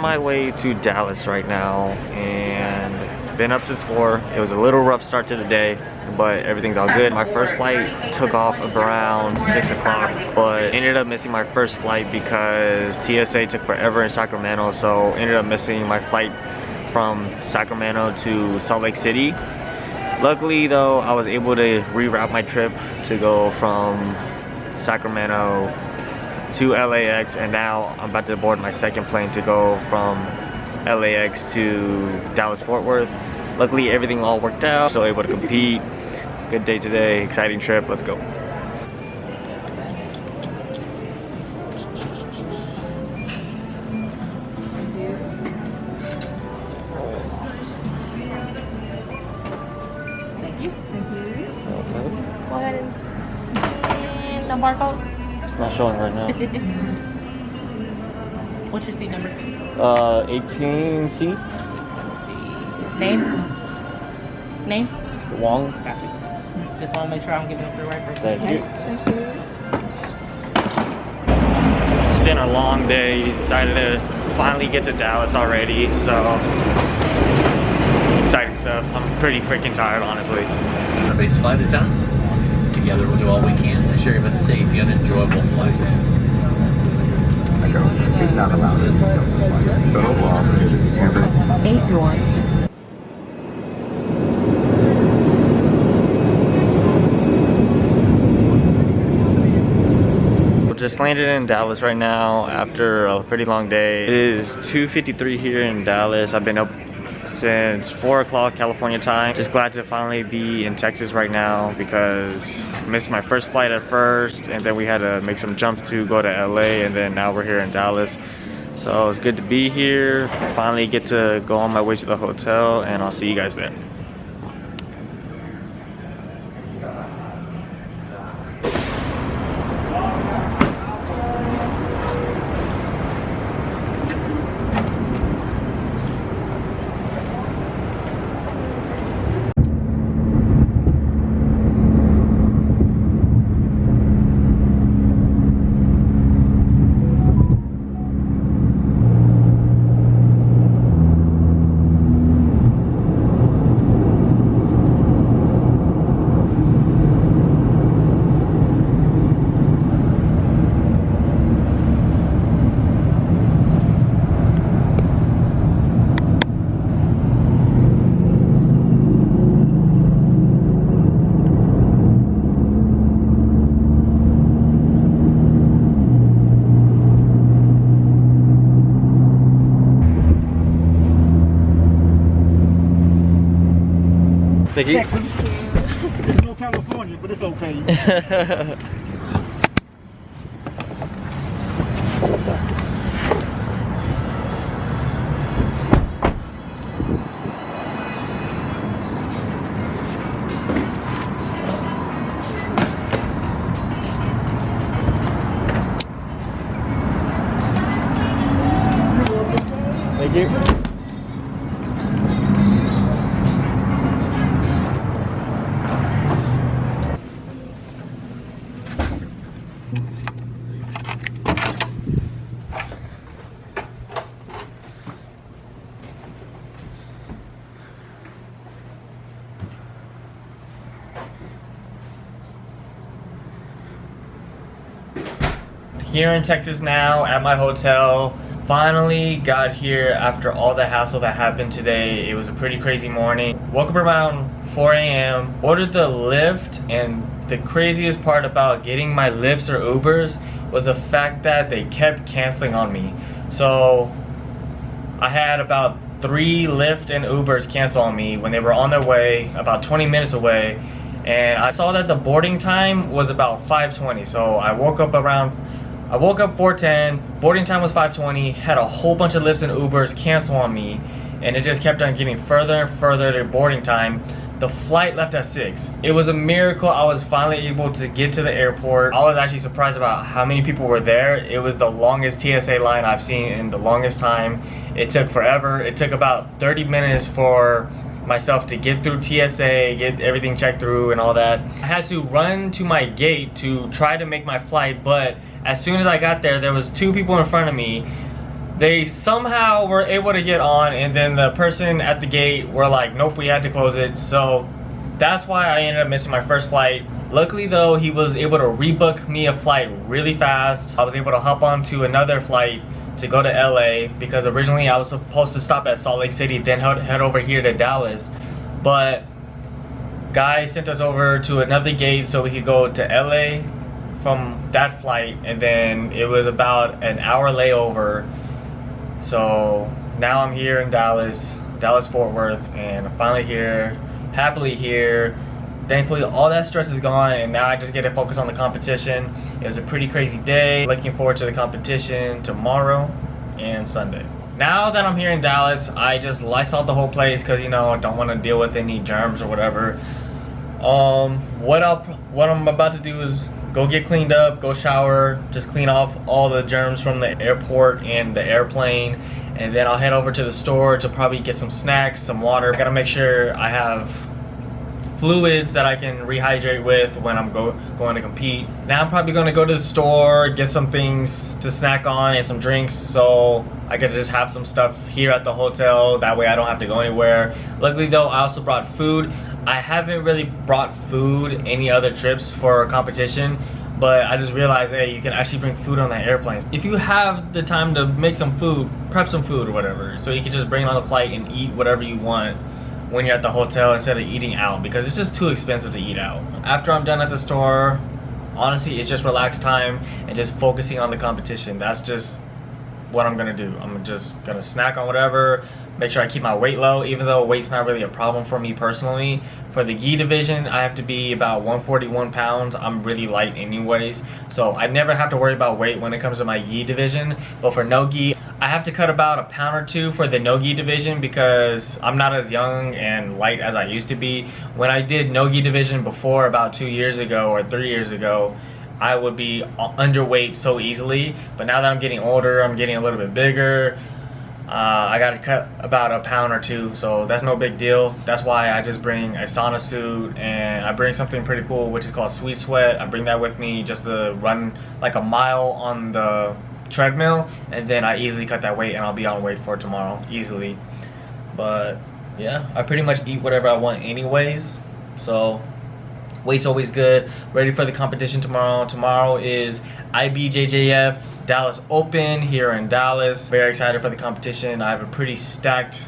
my way to Dallas right now and been up since 4. It was a little rough start to the day, but everything's all good. My first flight took off around 6 o'clock, but ended up missing my first flight because TSA took forever in Sacramento, so ended up missing my flight from Sacramento to Salt Lake City. Luckily though, I was able to reroute my trip to go from Sacramento to LAX, and now I'm about to board my second plane to go from LAX to Dallas Fort Worth. Luckily everything all worked out, so able to compete. Good day today, exciting trip, let's go. Thank you. Go ahead and the barcode. It's not showing right now. What's your seat number? 18C. Name? Name? Wong. Copy. Just want to make sure I'm giving it the right person. Thank you. It's been a long day. Decided to finally get to Dallas already, so exciting stuff. I'm pretty freaking tired, honestly. On a base flight attendant. Together we'll do all we can to ensure you have a safe and enjoyable flight. Echo is not allowed as a Delta flight. Federal law prohibits tampering. 8 doors. Just landed in Dallas right now after a pretty long day. It is 2:53 here in Dallas. I've been up since 4 o'clock California time. Just glad to finally be in Texas right now because I missed my first flight at first, and then we had to make some jumps to go to LA, and then now we're here in Dallas. So it's good to be here. Finally get to go on my way to the hotel, and I'll see you guys there. Thank you. It's no California, but it's okay. Thank you. Here in Texas now at my hotel. Finally got here after all the hassle that happened today. It was a pretty crazy morning. Woke up around 4 a.m. Ordered the Lyft, and the craziest part about getting my Lyfts or Ubers was the fact that they kept canceling on me. So I had about 3 Lyft and Ubers cancel on me when they were on their way, about 20 minutes away. And I saw that the boarding time was about 5:20. So I woke up 4:10, boarding time was 5:20, had a whole bunch of Lyfts and Ubers cancel on me, and it just kept on getting further and further to boarding time. The flight left at 6. It was a miracle I was finally able to get to the airport. I was actually surprised about how many people were there. It was the longest TSA line I've seen in the longest time. It took forever. It took about 30 minutes for myself to get through TSA, get everything checked through and all that. I had to run to my gate to try to make my flight, but as soon as I got there, there was 2 people in front of me. They somehow were able to get on, and then the person at the gate were like, nope, we had to close it. So that's why I ended up missing my first flight. Luckily though, he was able to rebook me a flight really fast. I was able to hop onto another flight to go to LA, because originally I was supposed to stop at Salt Lake City, then head over here to Dallas. But guy sent us over to another gate so we could go to LA from that flight, and then it was about an hour layover. So now I'm here in Dallas Fort Worth, and I'm finally here, happily here. Thankfully all that stress is gone, and now I just get to focus on the competition. It was a pretty crazy day. Looking forward to the competition tomorrow and Sunday. Now that I'm here in Dallas, I just Lysol the whole place because, you know, I don't want to deal with any germs or whatever. What I'm about to do is go get cleaned up, go shower, just clean off all the germs from the airport and the airplane, and then I'll head over to the store to probably get some snacks, some water. I gotta make sure I have fluids that I can rehydrate with when I'm going to compete. Now I'm probably going to go to the store, get some things to snack on and some drinks, so I could just have some stuff here at the hotel. That way I don't have to go anywhere. Luckily though, I also brought food. I haven't really brought food any other trips for a competition, but I just realized, hey, you can actually bring food on that airplane. If you have the time to make some food, prep some food or whatever, so you can just bring it on the flight and eat whatever you want when you're at the hotel instead of eating out, because it's just too expensive to eat out. After I'm done at the store, honestly, it's just relaxed time and just focusing on the competition. That's just what I'm gonna do. I'm just gonna snack on whatever, make sure I keep my weight low, even though weight's not really a problem for me personally. For the gi division, I have to be about 141 pounds. I'm really light anyways, so I never have to worry about weight when it comes to my gi division. But for no gi, I have to cut about a pound or two for the no gi division because I'm not as young and light as I used to be. When I did no gi division before, about 2 years ago or 3 years ago, I would be underweight so easily. But now that I'm getting older, I'm getting a little bit bigger, I gotta cut about a pound or two, so that's no big deal. That's why I just bring a sauna suit, and I bring something pretty cool which is called Sweet Sweat. I bring that with me just to run like a mile on the treadmill, and then I easily cut that weight and I'll be on weight for tomorrow easily. But yeah, I pretty much eat whatever I want anyways, so weight's always good. Ready for the competition tomorrow. Tomorrow is IBJJF Dallas Open here in Dallas. Very excited for the competition. I have a pretty stacked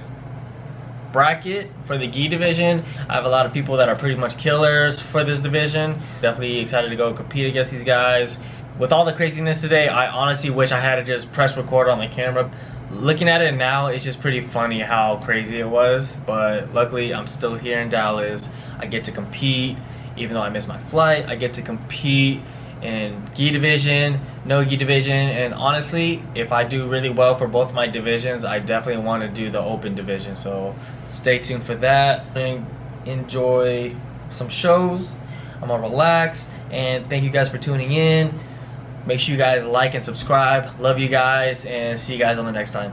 bracket for the gi division. I have a lot of people that are pretty much killers for this division. Definitely excited to go compete against these guys. With all the craziness today, I honestly wish I had to just press record on the camera. Looking at it now, it's just pretty funny how crazy it was, but luckily I'm still here in Dallas. I get to compete. Even though I missed my flight, I get to compete in gi division, no gi division, and honestly, if I do really well for both my divisions, I definitely want to do the open division, so stay tuned for that. And enjoy some shows. I'm gonna relax, and thank you guys for tuning in. Make sure you guys like and subscribe. Love you guys, and see you guys on the next time.